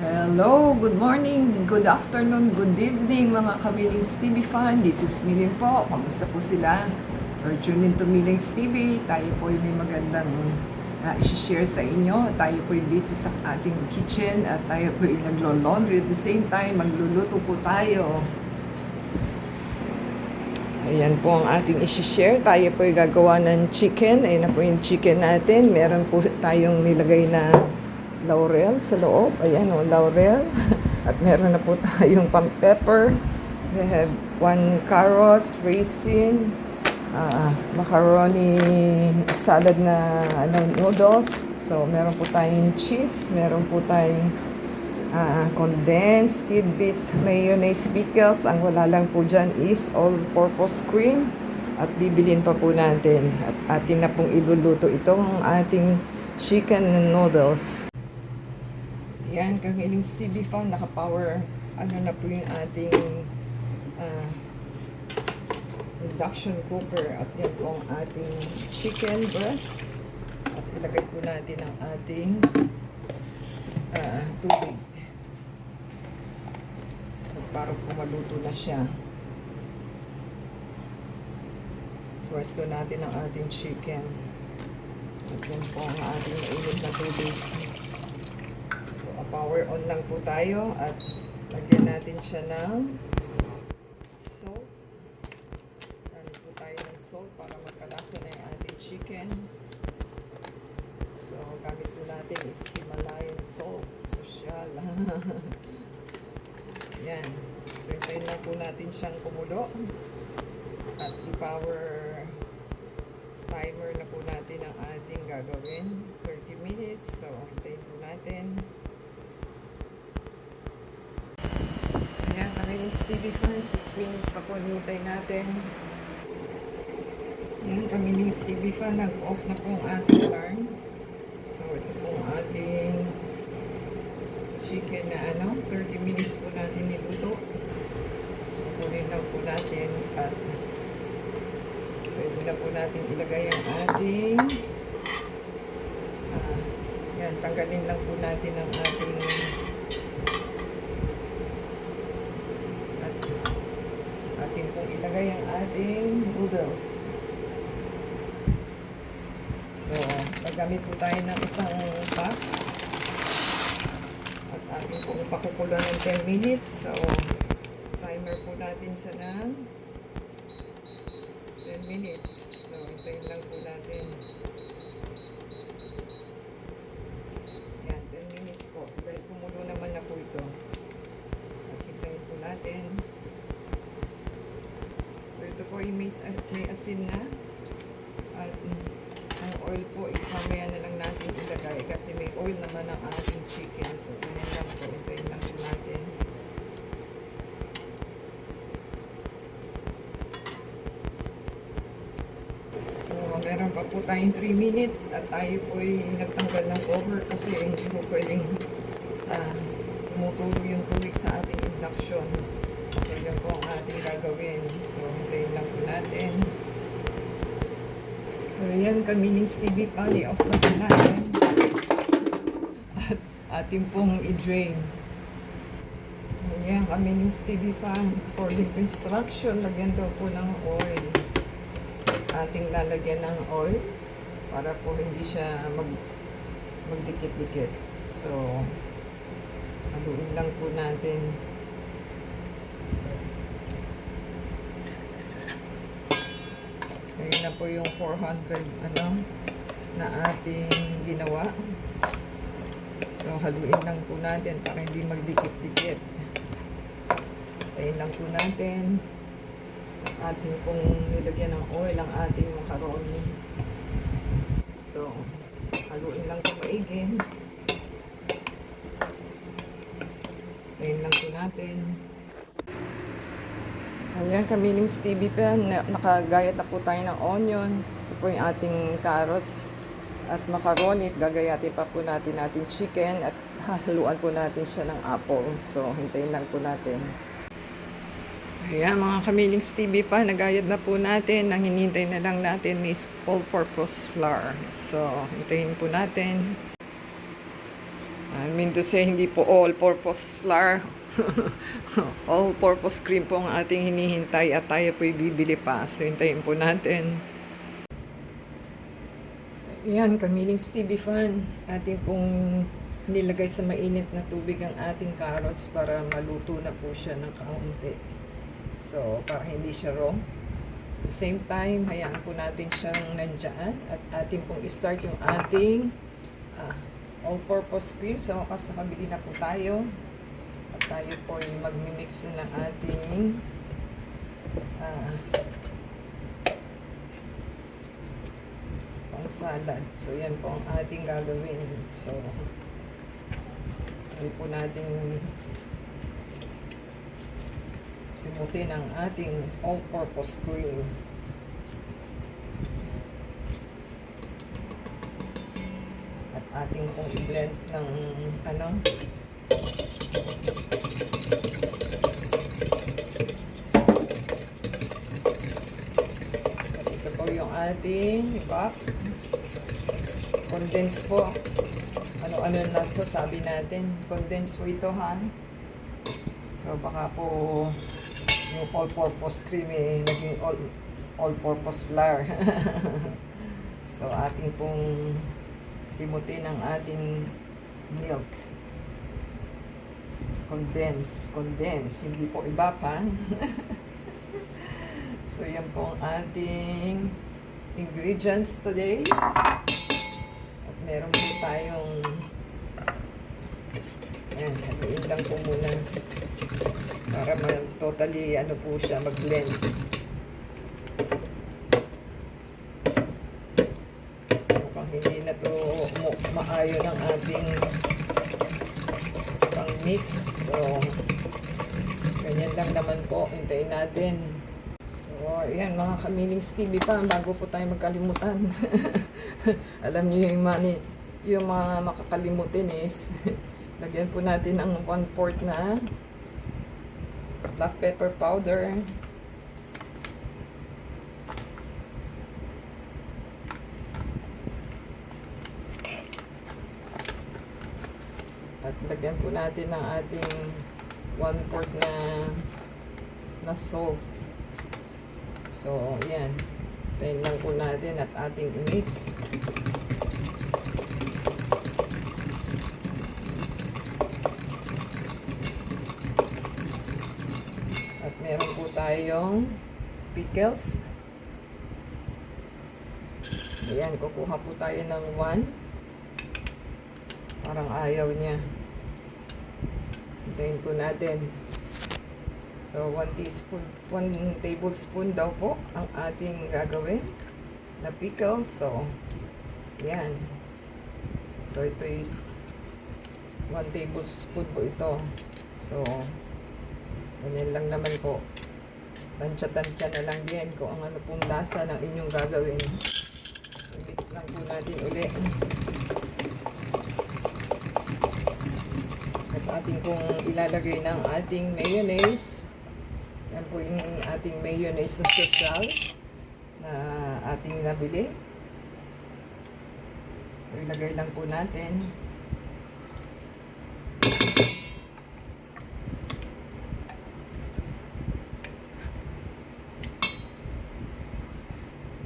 Hello, good morning, good afternoon, good evening mga Kamilings TV fan. This is Milin po. Kamusta po sila? Or tune in to Milings TV. Tayo po ay may magandang isi-share sa inyo. Tayo po ay busy sa ating kitchen at tayo po ay naglo-laundry. At the same time, magluluto po tayo. Ayan po ang ating isi-share. Tayo po ay gagawa ng chicken. Ayan na po yung chicken natin. Meron po tayong nilagay na laurel sa loob. Ayan o, laurel. At meron na po tayong pepper. We have 1 carrots, raisin, macaroni salad na noodles. So, meron po tayong cheese. Meron po tayong condensed tidbits, mayonnaise, pickles. Ang wala lang po dyan is all-purpose cream. At bibilin pa po natin. At atin na pong iluluto itong ating chicken noodles. Yan, Kamilings TV fan, naka-power, na po yung ating induction cooker. At yan po ang ating chicken breast. At ilagay po natin ang ating tubig. At parang pumaluto na siya. Pwesto natin ang ating chicken. At yan po ang ating mainit na tubig. Power on lang po tayo at lagyan natin siya ng salt. Lagyan po tayo ng salt para magkalasa na yung ating chicken. So, gamit po natin is Himalayan salt. Social. Yan. So, hintayin lang po natin siyang kumulo. At i-power timer na po natin ang ating gagawin. 30 minutes. So, hintayin po natin. Ayan, Kamilings TV fans, 6 minutes pa po nintay natin. Ayan, Kamilings TV fan, nag-off na po ang ating alarm. So, ito po ang ating chicken na 30 minutes po natin niluto. So, kunin lang po natin at pwede na po natin ilagay ang ating yan, tanggalin lang po natin ang ating ating pong ilagay ang ating noodles. So, magamit po tayo ng isang pack. At ating pong ipakukulo ng 10 minutes. So, timer po natin siya ng 10 minutes. So, hintayin lang po natin. Yan, 10 minutes po. So, dahil kumulo naman na po ito. At hintayin po natin. Ito po ay may asin na at ang oil po is mamaya na lang natin ilagay kasi may oil naman ang ating chicken. So, ganyan lang po. Hintayin lang po natin. So, meron pa po tayong 3 minutes at tayo po ay nagtanggal ng cover kasi hindi po pwedeng tumutulo yung tubig sa ating induction. So, yan po ang ating gagawin. So, hintayin lang po natin. So, yan, Kamilings TV pa. I-off na po natin. At ating pong i-drain. Yan, Kamilings TV pa. According to instruction, lagyan daw po ng oil. Ating lalagyan ng oil para po hindi siya magdikit-dikit. So, haluin lang po natin. Ayan na po yung 400 na ating ginawa. So, haluin lang po natin para hindi magdikit-dikit. Ayan lang po natin. Ating pong nilagyan ng oil ang ating macaroni. So, haluin lang po maigi. Ayan lang po natin. Ayan, Kamilings TV pa. Nakagayat na po tayo ng onion. Ito po yung ating carrots at macaroni. Gagayatin pa po natin ating chicken at haluan po natin siya ng apple. So, hintayin lang po natin. Ayan, mga Kamilings TV pa. Nagayat na po natin. Ang hinintay na lang natin is all-purpose flour. So, hintayin po natin. I mean to say, hindi po all-purpose flour. All-purpose cream po ang ating hinihintay at tayo po'y bibili pa. So, hintayin po natin. Yan, kamiling Stevie Fan. Ating pong nilagay sa mainit na tubig ang ating carrots para maluto na po siya ng kaunti. So, para hindi siya raw. At the same time, hayaan po natin siyang nandyan. At ating pong start yung ating all-purpose cream. So, wakas nakabili na po tayo. At tayo po ay magmimix ng ating pang salad. So, yan po ang ating gagawin. So, try po natin simutin ang ating all-purpose cream. At ating pong i-blend ng at ito po yung ating ibak. Condense po. Ano nasasabi natin. Condense po ito, ha? So, baka po yung all-purpose cream naging all-purpose flour. So, ating pong simutin ang ating milk. Condense. Hindi po iba pa. So, yan po ang ating ingredients today. At meron po tayong haluin lang po muna para totally po siya mag-blend. Mukhang hindi na to maayo ng ating pang-mix. So, ganyan lang naman po. Hintayin natin. So, ayan mga kamiling Stevie pa. Bago po tayo magkalimutan. Alam niyo yung mga makakalimutin is lagyan po natin ang 1/4 na black pepper powder. At lagyan po natin ang ating 1/4 na salt. So, yan. Tayin lang po natin at ating i-mix. At meron po tayong pickles. Ayan, kukuha po tayo ng 1. Parang ayaw niya. Hintayin po natin. So, 1 tablespoon daw po ang ating gagawin na pickles. So, yan. So, ito is 1 tablespoon po ito. So, ganyan lang naman po. Tansya-tansya na lang din kung ano pong lasa ng inyong gagawin. So, mix lang po natin ulit. At ating pong ilalagay ng ating mayonnaise. Yan po yung ating mayonnaise na special na ating nabili. So, ilagay lang po natin.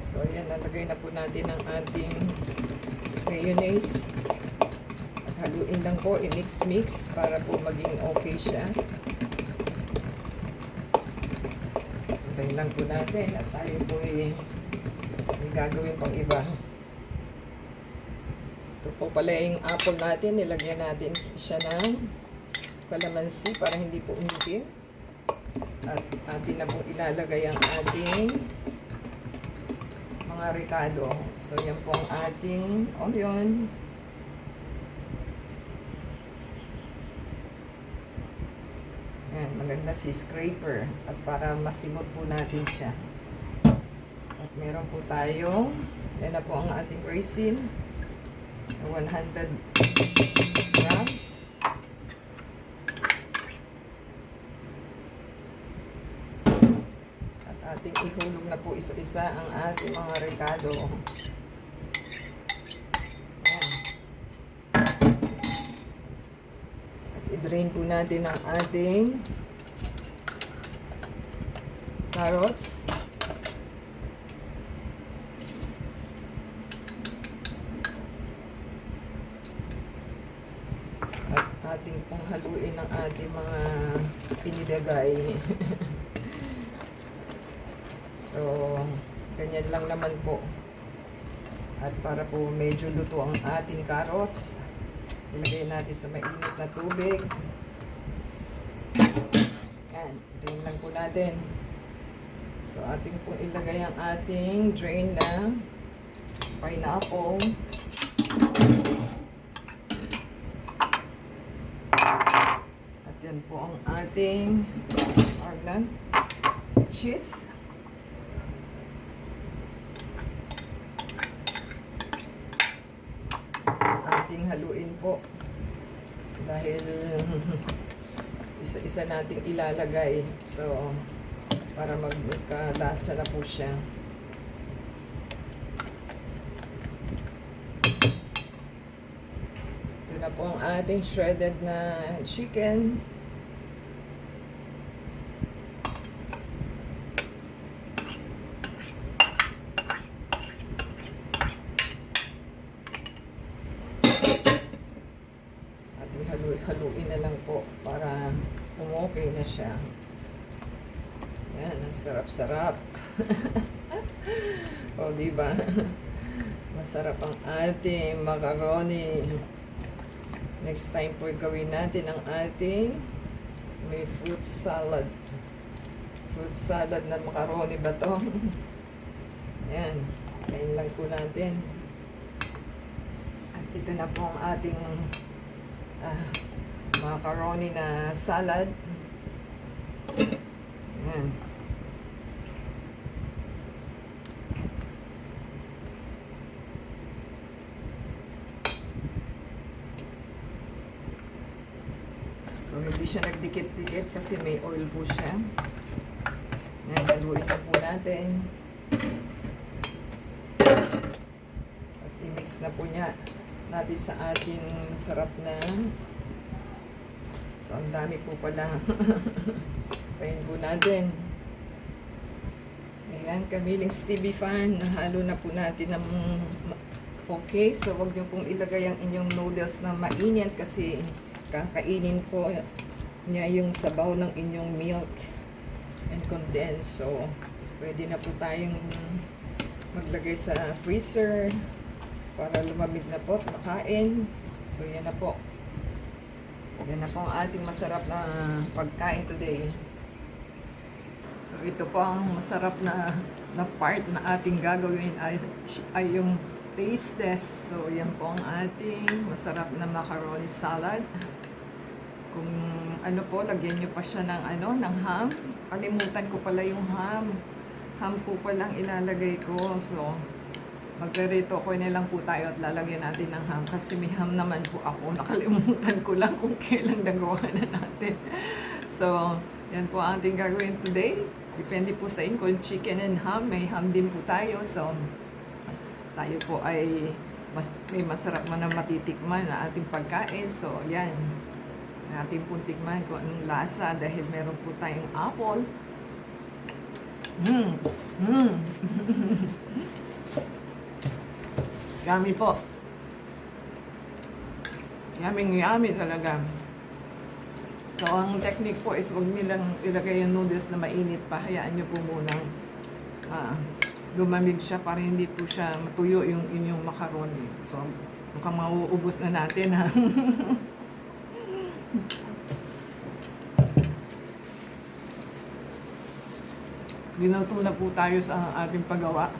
So, ayan, nalagay na po natin ang ating mayonnaise. At haluin lang po, i-mix-mix para po maging okay siya. Tayin lang po natin at tayo po may gagawin pang iba. Ito po pala yung apple natin. Nilagyan natin siya ng kalamansi para hindi po umitim. At atin na po ilalagay ang ating mga ricado. So, yan po ang ating onion. Yan, maganda si scraper. At para masimot po natin siya. At meron po tayong, yan na po ang ating raisin. 100 grams. Ating ihulog na po isa-isa ang ating mga ricado. Ayan. I-drain po natin ang ating carrots. At ating pong haluin ang ating mga inilagay. So, ganyan lang naman po. At para po medyo luto ang ating carrots, ilagay natin sa mainit na tubig. Yan, drain lang po natin. So, ating po ilagay ang ating drain na pineapple. At yan po ang ating cheese. Ating haluin po dahil isa-isa nating ilalagay, so para magkalasa na po siya. Ito na po ang ating shredded na chicken. Haluin na lang po para umokay na siya. Yan, ang sarap-sarap. O, diba? Masarap ang ating macaroni. Next time po gawin natin ang ating may fruit salad. Fruit salad na macaroni ba to? Yan, kain lang po natin. At ito na po ang ating macaroni na salad. Ayan. So, hindi siya nagdikit-dikit kasi may oil po siya. Ayan, haluin na po natin. At i-mix na po niya natin sa ating masarap na. So, ang dami po pala. Kain po natin. Ayan, kamiling Stevie fan. Nahalo na po natin ng okay. So, wag niyo pong ilagay ang inyong noodles na mainit kasi kakainin po niya yung sabaw ng inyong milk and condense. So, pwede na po tayong maglagay sa freezer para lumamig na po at makain. So, yan na po. Yan na po ang ating masarap na pagkain today. So, ito po ang masarap na part na ating gagawin ay yung taste test. So, yan po ang ating masarap na macaroni salad. Kung ano po, lagyan nyo pa siya ng ng ham. Kalimutan ko pala yung ham. Ham po palang ilalagay ko. So, magre-rito ko na lang po tayo at lalagyan natin ng ham kasi may ham naman po ako. Nakalimutan ko lang kung kailan nagawa na natin. So, yan po ang ating gagawin today. Depende po sa inyo kung chicken and ham. May ham din po tayo. So, tayo po ay may masarap man na matitikman na ating pagkain. So, yan. Ating pong tikman kung anong lasa dahil meron po tayong apple. Yummy po. Yummy talaga. So, ang technique po is huwag nilang ilagay yung noodles na mainit pa. Hayaan nyo po munang lumamig siya para hindi po siya matuyo yung inyong macaroni. So, mukhang mauubos na natin ha. Ginuto na po tayo sa ating paggawa.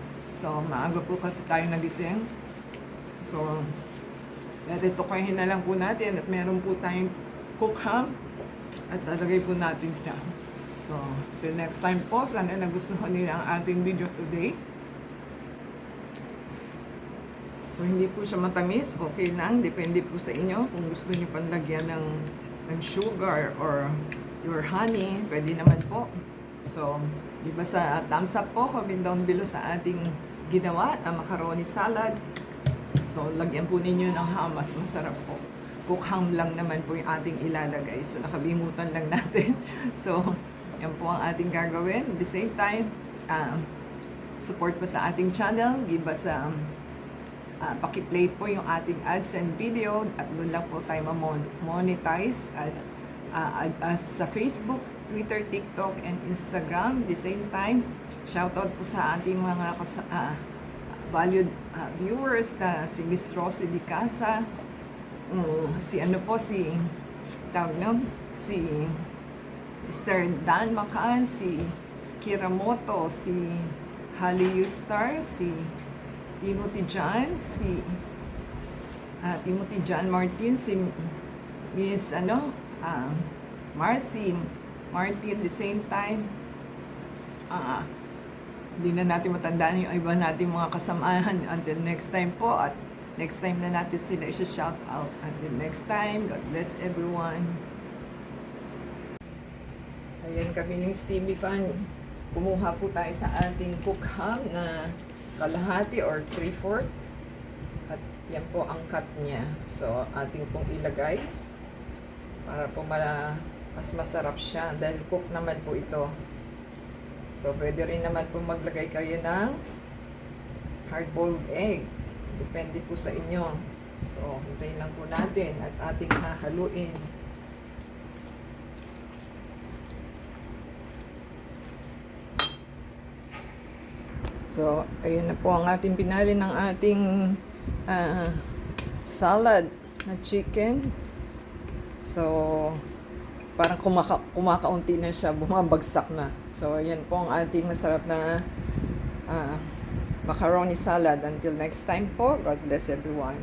So, maaga po kasi tayo nagising. So, retokayhin na lang po natin at meron po tayong cook ham at lalagay po natin siya. So, till next time po, sana nagustuhan nila ang ating video today. So, hindi po siya matamis, okay lang, depende po sa inyo. Kung gusto niyo panlagyan ng sugar or your honey, pwede naman po. So, di ba sa thumbs up po, comment down below sa ating ginawa na macaroni salad. So, lagyan po ninyo ng ham, mas masarap po. cook ham lang naman po yung ating ilalagay. So, nakalimutan lang natin. So, yan po ang ating gagawin. At the same time, support po sa ating channel. Give us paki-play po yung ating ads and video at doon lang po tayo monetize at sa Facebook, Twitter, TikTok, and Instagram. At the same time, shoutout po sa ating mga valued viewers na si Miss Rosie Di Casa, si Mr. Dan Macan, si Kiramoto, si Hali Yustar, si Timothy John, si Timothy John Martin, si Miss Marcy Martin. The same time, hindi na natin matandaan yung iba natin mga kasamahan. Until next time po, at next time na natin sila i-shout out. Until next time, God bless everyone. Ayan, kami ng Stevie Fan. Kumuha po tayo sa ating cook ham na kalahati or 3/4. At yan po ang cut niya. So, ating pong ilagay para po mas masarap siya dahil cook naman po ito. So, pwede rin naman po maglagay kayo ng hard-boiled egg. Depende po sa inyo. So, hintayin lang po natin at ating hahaluin. So, ayun na po ang ating pinali ng ating salad na chicken. So, parang kumakaunti na siya, bumabagsak na. So, yan po ang ating masarap na macaroni salad. Until next time po, God bless everyone.